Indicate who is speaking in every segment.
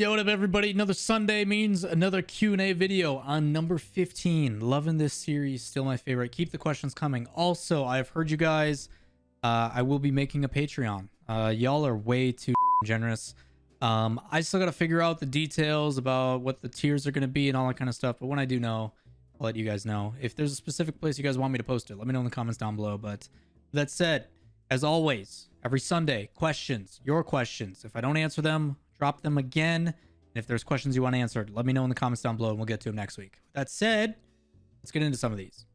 Speaker 1: Yo, what up, everybody? Another Sunday means another Q&A video on number 15. Loving this series. Still my favorite. Keep the questions coming. Also, I've heard you guys. I will be making a Patreon. Y'all are way too generous. I still got to figure out the details about what the tiers are going to be and all that kind of stuff. But when I do know, I'll let you guys know. If there's a specific place you guys want me to post it, let me know in the comments down below. But that said, as always, every Sunday, questions, your questions. If I don't answer them, drop them again. And if there's questions you want answered, let me know in the comments down below and we'll get to them next week. With that said, let's get into some of these.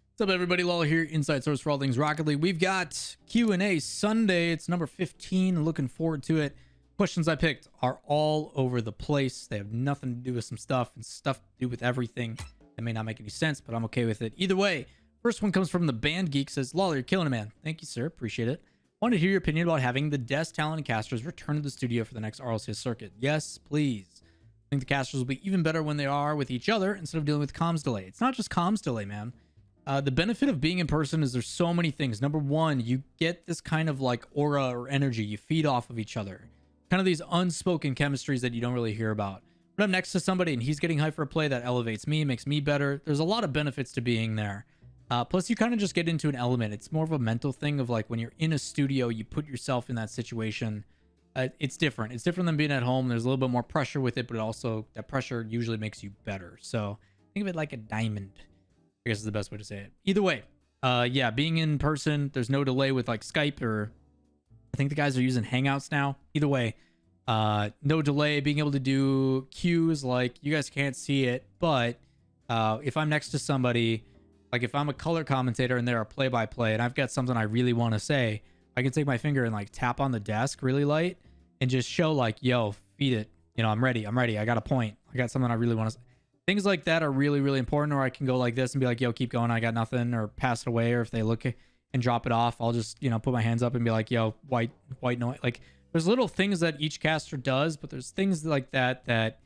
Speaker 1: What's up, everybody? Lawler here, inside source for all things Rocket League. We've got Q&A Sunday. It's number 15. Looking forward to it. Questions I picked are all over the place. They have nothing to do with some stuff and stuff to do with everything. That may not make any sense, but I'm okay with it. Either way, first one comes from the Band Geek. Says, Lawler, you're killing it, man. Thank you, sir. Appreciate it. Want to hear your opinion about having the desk talent and casters return to the studio for the next RLCS circuit. Yes, please. I think the casters will be even better when they are with each other instead of dealing with comms delay. It's not just comms delay, man. The benefit of being in person is there's so many things. Number one, you get this kind of like aura or energy. You feed off of each other. Kind of these unspoken chemistries that you don't really hear about. When I'm next to somebody and he's getting hyped for a play, that elevates me, makes me better. There's a lot of benefits to being there. Plus, you kind of just get into an element. It's more of a mental thing of like when you're in a studio, you put yourself in that situation. It's different. It's different than being at home. There's a little bit more pressure with it, but also that pressure usually makes you better. So think of it like a diamond, I guess is the best way to say it. Either way, yeah, being in person, there's no delay with like Skype, or I think the guys are using Hangouts now. Either way, no delay, being able to do cues. Like, you guys can't see it, but if I'm next to somebody, like if I'm a color commentator and they're a play-by-play and I've got something I really want to say, I can take my finger and like tap on the desk really light and just show like, yo, feed it, you know, I'm ready, I got a point, I got something I really want to say. Things like that are really, really important. Or I can go like this and be like, yo, keep going, I got nothing, or pass it away. Or if they look and drop it off, I'll just, you know, put my hands up and be like, yo, white noise. Like, there's little things that each caster does, but there's things like that that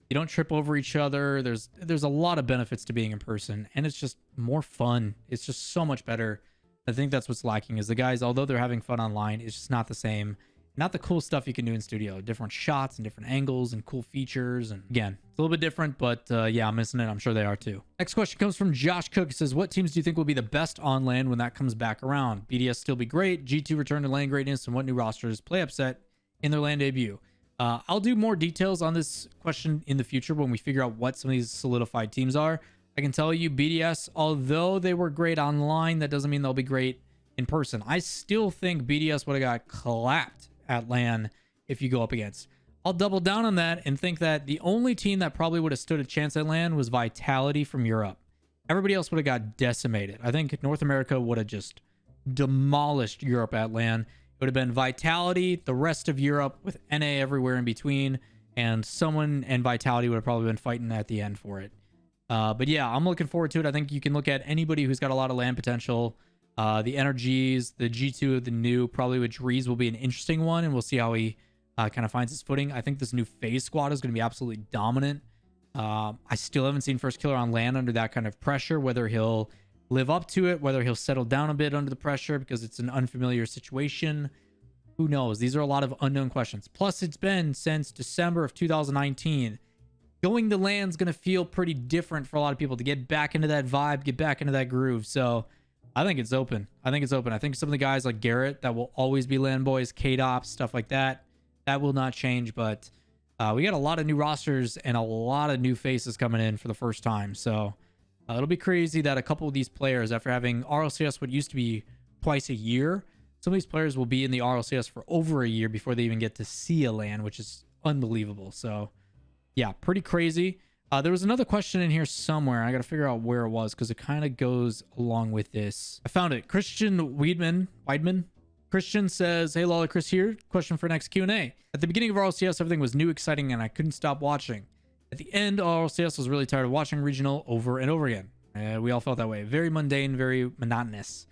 Speaker 1: you don't trip over each other. There's a lot of benefits to being in person, and it's just more fun. It's just so much better. I think that's what's lacking, is the guys, although they're having fun online, it's just not the same. Not the cool stuff you can do in studio. Different shots and different angles and cool features. And again, it's a little bit different, but yeah, I'm missing it. I'm sure they are too. Next question comes from Josh Cook. It says, what teams do you think will be the best on LAN when that comes back around? BDS still be great. G2 return to LAN greatness, and what new rosters play upset in their LAN debut? I'll do more details on this question in the future when we figure out what some of these solidified teams are. I can tell you BDS, although they were great online, that doesn't mean they'll be great in person. I still think BDS would have got clapped at LAN if you go up against. I'll double down on that and think that the only team that probably would have stood a chance at LAN was Vitality from Europe. Everybody else would have got decimated. I think North America would have just demolished Europe at LAN. It would have been Vitality, the rest of Europe, with NA everywhere in between, and someone and Vitality would have probably been fighting at the end for it. But yeah, I'm looking forward to it. I think you can look at anybody who's got a lot of LAN potential. The Energies, the G2 of the new, probably with Drees will be an interesting one, and we'll see how he kind of finds his footing. I think this new FaZe squad is going to be absolutely dominant. I still haven't seen First Killer on LAN under that kind of pressure, whether he'll live up to it, whether he'll settle down a bit under the pressure because it's an unfamiliar situation. Who knows? These are a lot of unknown questions. Plus, it's been since December of 2019. Going to LAN's going to feel pretty different for a lot of people to get back into that vibe, get back into that groove. So I think it's open. I think some of the guys like Garrett that will always be LAN boys, K-Dops, stuff like that, that will not change. But we got a lot of new rosters and a lot of new faces coming in for the first time. So it'll be crazy that a couple of these players, after having RLCS, what used to be twice a year, some of these players will be in the RLCS for over a year before they even get to see a LAN, which is unbelievable. So yeah, pretty crazy. There was another question in here somewhere. I got to figure out where it was because it kind of goes along with this. I found it. Christian Weidman. Christian says, hey, Lawler, Chris here. Question for next Q&A. At the beginning of RLCS, everything was new, exciting, and I couldn't stop watching. At the end, RLCS was really tired of watching regional over and over again. We all felt that way. Very mundane, very monotonous.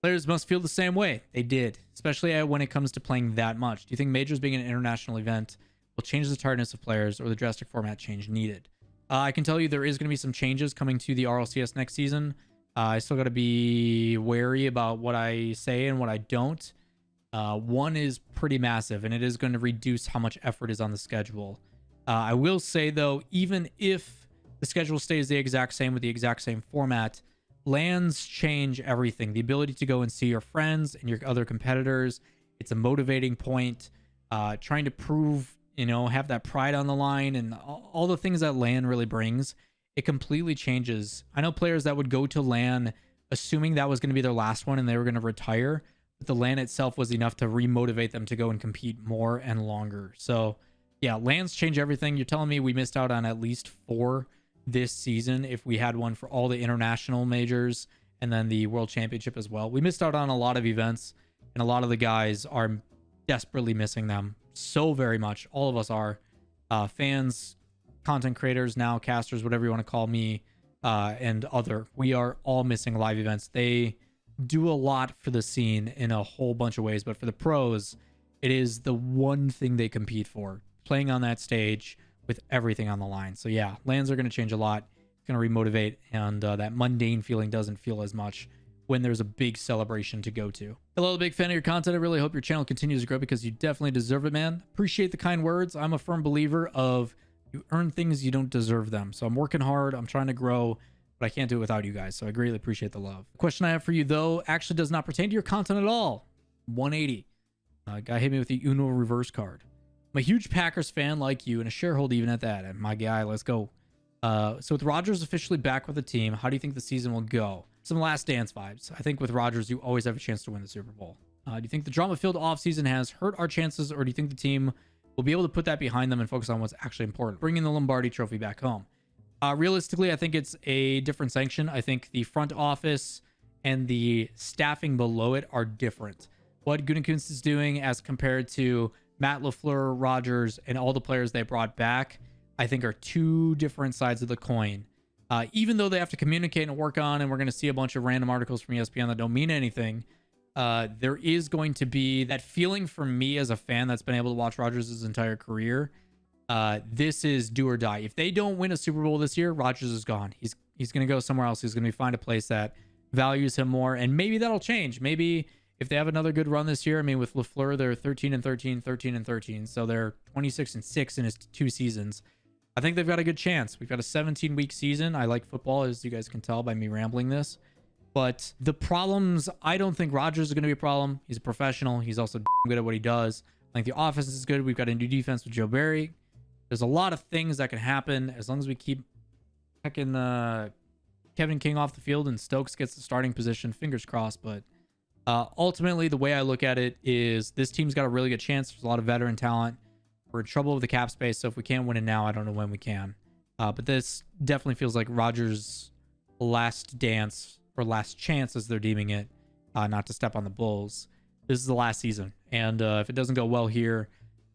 Speaker 1: Players must feel the same way. They did, especially when it comes to playing that much. Do you think Majors being an international event will change the tiredness of players or the drastic format change needed? I can tell you there is going to be some changes coming to the RLCS next season. I still got to be wary about what I say and what I don't. One is pretty massive, and it is going to reduce how much effort is on the schedule. I will say, though, even if the schedule stays the exact same with the exact same format, LANs change everything. The ability to go and see your friends and your other competitors, it's a motivating point. Trying to prove, have that pride on the line and all the things that LAN really brings, it completely changes. I know players that would go to LAN assuming that was going to be their last one and they were going to retire, but the LAN itself was enough to remotivate them to go and compete more and longer. So yeah, LANs change everything. You're telling me we missed out on at least 4 this season if we had one for all the international majors and then the World Championship as well. We missed out on a lot of events, and a lot of the guys are desperately missing them so very much. All of us are fans, content creators, now casters, whatever you want to call me, and other. We are all missing live events. They do a lot for the scene in a whole bunch of ways, but for the pros, it is the one thing they compete for, playing on that stage with everything on the line. So yeah, LANs are going to change a lot. It's going to remotivate, and that mundane feeling doesn't feel as much when there's a big celebration to go to. Hello, big fan of your content. I really hope your channel continues to grow because you definitely deserve it, man. Appreciate the kind words. I'm a firm believer of you earn things, you don't deserve them. So I'm working hard. I'm trying to grow, but I can't do it without you guys. So I greatly appreciate the love. The question I have for you, though, actually does not pertain to your content at all. 180. Guy hit me with the Uno reverse card. I'm a huge Packers fan like you and a shareholder even at that. And my guy, let's go. So with Rodgers officially back with the team, how do you think the season will go? Some Last Dance vibes. I think with Rodgers, you always have a chance to win the Super Bowl. Do you think the drama-filled offseason has hurt our chances, or do you think the team will be able to put that behind them and focus on what's actually important, bringing the Lombardi trophy back home? Realistically, I think it's a different sanction. I think the front office and the staffing below it are different. What Gutekunst is doing as compared to Matt LaFleur, Rodgers, and all the players they brought back, I think are 2 different sides of the coin. Even though they have to communicate and work on, and we're going to see a bunch of random articles from ESPN that don't mean anything, there is going to be that feeling for me as a fan that's been able to watch Rodgers his entire career. This is do or die. If they don't win a Super Bowl this year, Rodgers is gone. He's going to go somewhere else. He's going to find a place that values him more, and maybe that'll change. Maybe if they have another good run this year, I mean, with LaFleur, they're 13-13, 13-13, so they're 26-6 in his 2 seasons. I think they've got a good chance. We've got a 17-week season. I like football, as you guys can tell by me rambling this. But the problems, I don't think Rodgers is going to be a problem. He's a professional. He's also good at what he does. I think the offense is good. We've got a new defense with Joe Barry. There's a lot of things that can happen as long as we keep checking Kevin King off the field and Stokes gets the starting position. Fingers crossed. But ultimately, the way I look at it is this team's got a really good chance. There's a lot of veteran talent. We're in trouble with the cap space, so if we can't win it now, I don't know when we can. But this definitely feels like Rodgers' last dance, or last chance as they're deeming it, not to step on the Bulls. This is the last season, and if it doesn't go well here,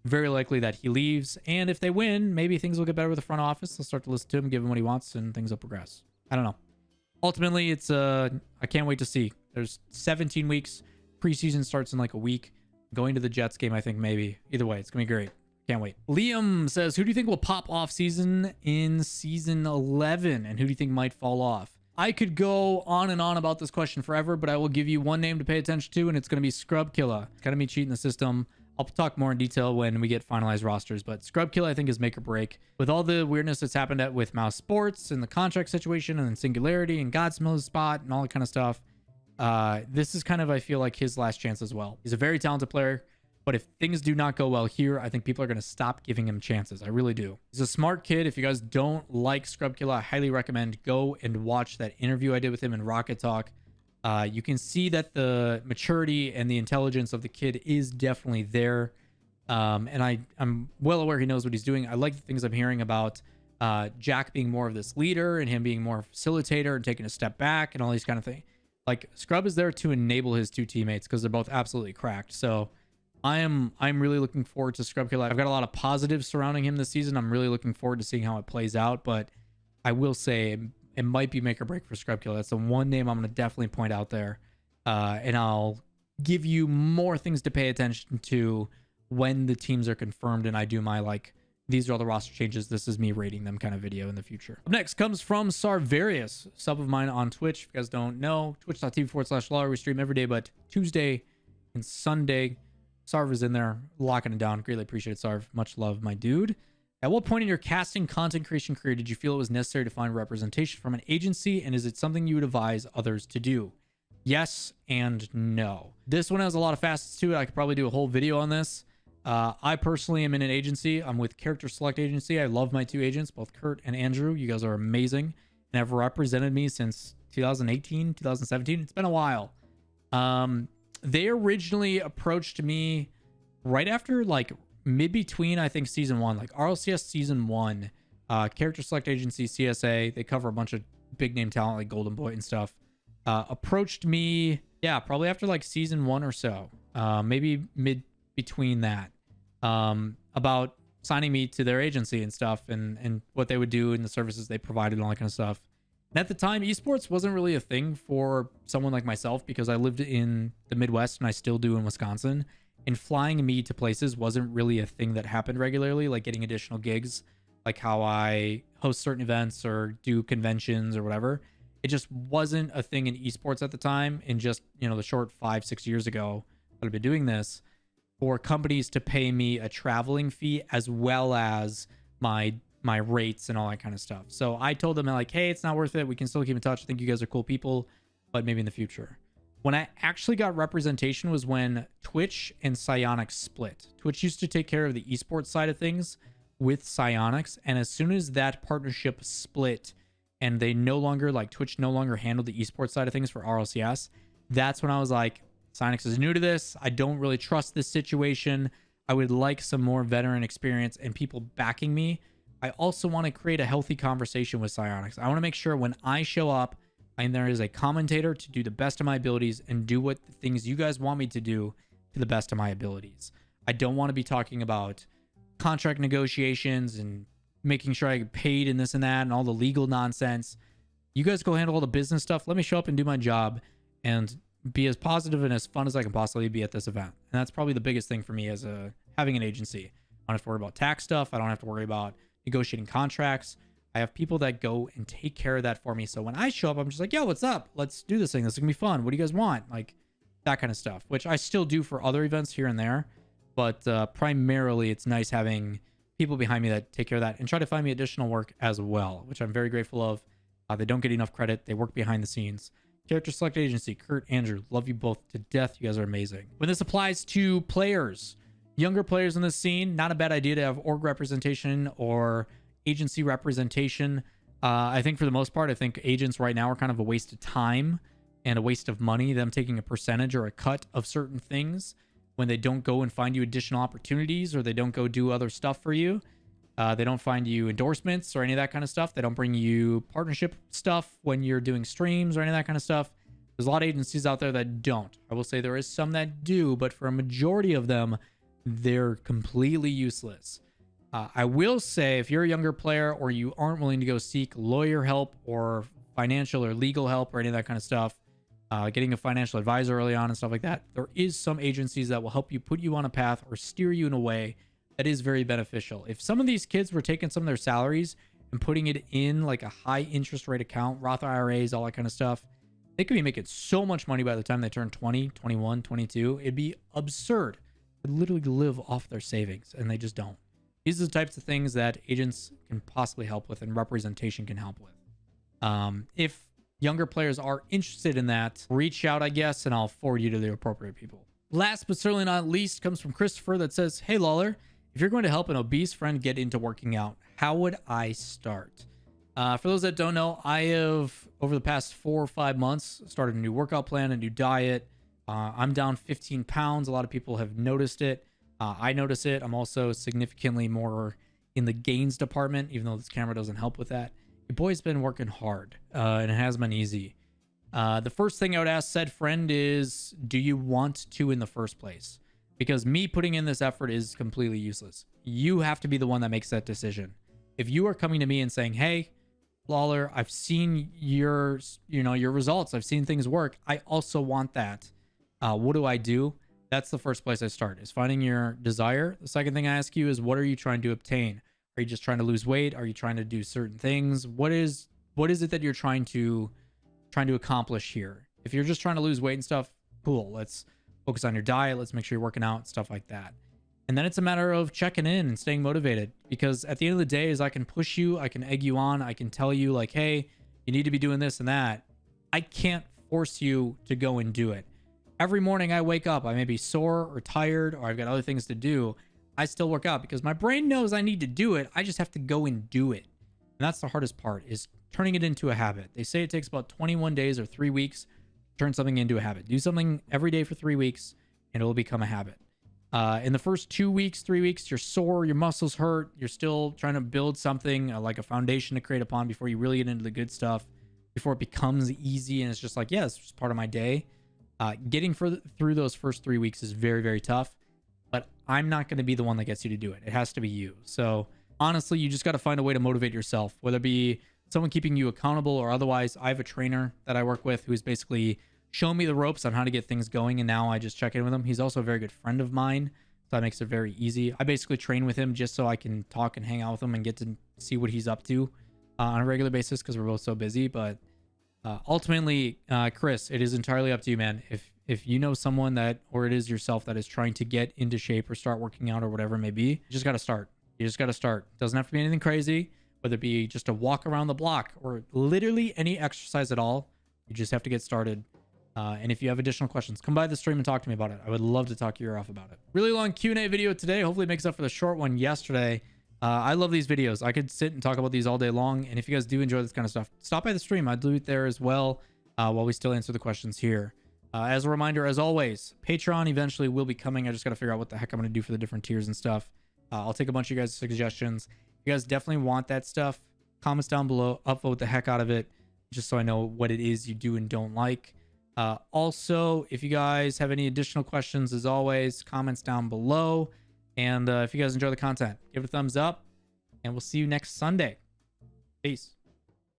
Speaker 1: very likely that he leaves. And if they win, maybe things will get better with the front office. They'll start to listen to him, give him what he wants, and things will progress. I don't know. Ultimately, it's I can't wait to see. There's 17 weeks. Preseason starts in like a week. Going to the Jets game, I think maybe. Either way, it's gonna be great. Can't wait. Liam says, who do you think will pop off season in season 11? And who do you think might fall off? I could go on and on about this question forever, but I will give you one name to pay attention to, and it's going to be Scrubkilla. It's going to be cheating the system. I'll talk more in detail when we get finalized rosters, but Scrubkilla, I think, is make or break. With all the weirdness that's happened with Mouse Sports and the contract situation and then Singularity and Godsmill's spot and all that kind of stuff, this is kind of, I feel like, his last chance as well. He's a very talented player. But if things do not go well here, I think people are going to stop giving him chances. I really do. He's a smart kid. If you guys don't like Scrubkilla, I highly recommend go and watch that interview I did with him in Rocket Talk. You can see that the maturity and the intelligence of the kid is definitely there. And I'm well aware he knows what he's doing. I like the things I'm hearing about Jack being more of this leader and him being more facilitator and taking a step back and all these kind of things. Like, Scrub is there to enable his 2 teammates because they're both absolutely cracked. So I'm really looking forward to Scrubkilla. I've got a lot of positives surrounding him this season. I'm really looking forward to seeing how it plays out, but I will say it might be make or break for Scrubkilla. That's the one name I'm going to definitely point out there. And I'll give you more things to pay attention to when the teams are confirmed and I do my these are all the roster changes. This is me rating them kind of video in the future. Up next comes from Sarvarius, sub of mine on Twitch. If you guys don't know, twitch.tv/Lawler. We stream every day but Tuesday and Sunday. Sarv is in there locking it down. Greatly appreciate it, Sarv. Much love, my dude. At what point in your casting content creation career did you feel it was necessary to find representation from an agency, and is it something you would advise others to do? Yes and no. This one has a lot of facets to it. I could probably do a whole video on this. I personally am in an agency. I'm with Character Select Agency. I love my two agents, both Kurt and Andrew. You guys are amazing and have represented me since 2018, 2017. It's been a while. They originally approached me right after, like, mid-between, I think, season 1, like RLCS season 1, Character Select Agency, CSA. They cover a bunch of big name talent like Golden Boy and stuff. Approached me, yeah, probably after like season 1 or so, maybe mid-between that. About signing me to their agency and stuff, and what they would do and the services they provided and all that kind of stuff. And at the time, esports wasn't really a thing for someone like myself because I lived in the Midwest and I still do in Wisconsin. And flying me to places wasn't really a thing that happened regularly, like getting additional gigs, like how I host certain events or do conventions or whatever. It just wasn't a thing in esports at the time. And just, you know, the short 5-6 years ago that I've been doing this, for companies to pay me a traveling fee as well as my rates and all that kind of stuff. So I told them, like, hey, it's not worth it. We can still keep in touch. I think you guys are cool people, but maybe in the future. When I actually got representation was when Twitch and Psyonix split. Twitch used to take care of the esports side of things with Psyonix, and as soon as that partnership split and they no longer, like, Twitch no longer handled the esports side of things for RLCS, that's when I was like, Psyonix is new to this. I don't really trust this situation. I would like some more veteran experience and people backing me. I also want to create a healthy conversation with Psyonix. I want to make sure when I show up and there is a commentator to do the best of my abilities and do what the things you guys want me to do to the best of my abilities. I don't want to be talking about contract negotiations and making sure I get paid and this and that and all the legal nonsense. You guys go handle all the business stuff. Let me show up and do my job and be as positive and as fun as I can possibly be at this event. And that's probably the biggest thing for me as having an agency. I don't have to worry about tax stuff. I don't have to worry about negotiating contracts. I have people that go and take care of that for me. So when I show up, I'm just like, yo, what's up? Let's do this thing. This is gonna be fun. What do you guys want? Like that kind of stuff, which I still do for other events here and there. But primarily it's nice having people behind me that take care of that and try to find me additional work as well, which I'm very grateful of. They don't get enough credit. They work behind the scenes. Character Select Agency, Kurt, Andrew, love you both to death. You guys are amazing. When this applies to players, younger players in this scene, not a bad idea to have org representation or agency representation. I think for the most part, I think agents right now are kind of a waste of time and a waste of money, them taking a percentage or a cut of certain things when they don't go and find you additional opportunities or they don't go do other stuff for you. They don't find you endorsements or any of that kind of stuff. They don't bring you partnership stuff when you're doing streams or any of that kind of stuff. There's a lot of agencies out there that don't. I will say there is some that do, but for a majority of them, they're completely useless. I will say if you're a younger player or you aren't willing to go seek lawyer help or financial or legal help or any of that kind of stuff, getting a financial advisor early on and stuff like that, there is some agencies that will help you put you on a path or steer you in a way that is very beneficial. If some of these kids were taking some of their salaries and putting it in like a high interest rate account, Roth IRAs, all that kind of stuff, they could be making so much money by the time they turn 20, 21, 22. It'd be absurd. They'd literally live off their savings, and they just don't. These are the types of things that agents can possibly help with and representation can help with. If younger players are interested in that, reach out, I guess, and I'll forward you to the appropriate people. Last but certainly not least comes from Christopher that says, hey, Lawler, if you're going to help an obese friend get into working out, how would I start? For those that don't know, I have, over the past 4 or 5 months, started a new workout plan, a new diet. I'm down 15 pounds. A lot of people have noticed it. I notice it. I'm also significantly more in the gains department, even though this camera doesn't help with that. Your boy's been working hard, and it has been easy. The first thing I would ask said friend is, do you want to in the first place? Because me putting in this effort is completely useless. You have to be the one that makes that decision. If you are coming to me and saying, hey, Lawler, I've seen your results. I've seen things work. I also want that. What do I do? That's the first place I start, is finding your desire. The second thing I ask you is, what are you trying to obtain? Are you just trying to lose weight? Are you trying to do certain things? What is it that you're trying to accomplish here? If you're just trying to lose weight and stuff, cool. Let's focus on your diet. Let's make sure you're working out, stuff like that. And then it's a matter of checking in and staying motivated, because at the end of the day, is I can push you, I can egg you on, I can tell you like, hey, you need to be doing this and that. I can't force you to go and do it. Every morning I wake up, I may be sore or tired, or I've got other things to do. I still work out because my brain knows I need to do it. I just have to go and do it. And that's the hardest part, is turning it into a habit. They say it takes about 21 days or 3 weeks to turn something into a habit. Do something every day for 3 weeks and it will become a habit. In the first 2 weeks, 3 weeks, you're sore, your muscles hurt. You're still trying to build something like a foundation to create upon before you really get into the good stuff, before it becomes easy and it's just like, yeah, it's just part of my day. Getting through those first 3 weeks is very, very tough, but I'm not going to be the one that gets you to do it. It has to be you. So honestly, you just got to find a way to motivate yourself, whether it be someone keeping you accountable or otherwise. I have a trainer that I work with who's basically shown me the ropes on how to get things going, and now I just check in with him. He's also a very good friend of mine, so that makes it very easy. I basically train with him just so I can talk and hang out with him and get to see what he's up to on a regular basis, because we're both so busy. But ultimately, Chris, it is entirely up to you, man. If you know someone that, or it is yourself, that is trying to get into shape or start working out or whatever it may be, you just got to start. You just got to start. Doesn't have to be anything crazy, whether it be just a walk around the block or literally any exercise at all. You just have to get started. And if you have additional questions, come by the stream and talk to me about it. I would love to talk your ear off about it. Really long Q&A video today. Hopefully it makes up for the short one yesterday. I love these videos. I could sit and talk about these all day long. And if you guys do enjoy this kind of stuff, stop by the stream. I do it there as well while we still answer the questions here. As a reminder, as always, Patreon eventually will be coming. I just got to figure out what the heck I'm going to do for the different tiers and stuff. I'll take a bunch of you guys' suggestions. If you guys definitely want that stuff, comments down below, upvote the heck out of it, just so I know what it is you do and don't like. Also, if you guys have any additional questions, as always, comments down below. And if you guys enjoy the content, give it a thumbs up, and we'll see you next Sunday. Peace.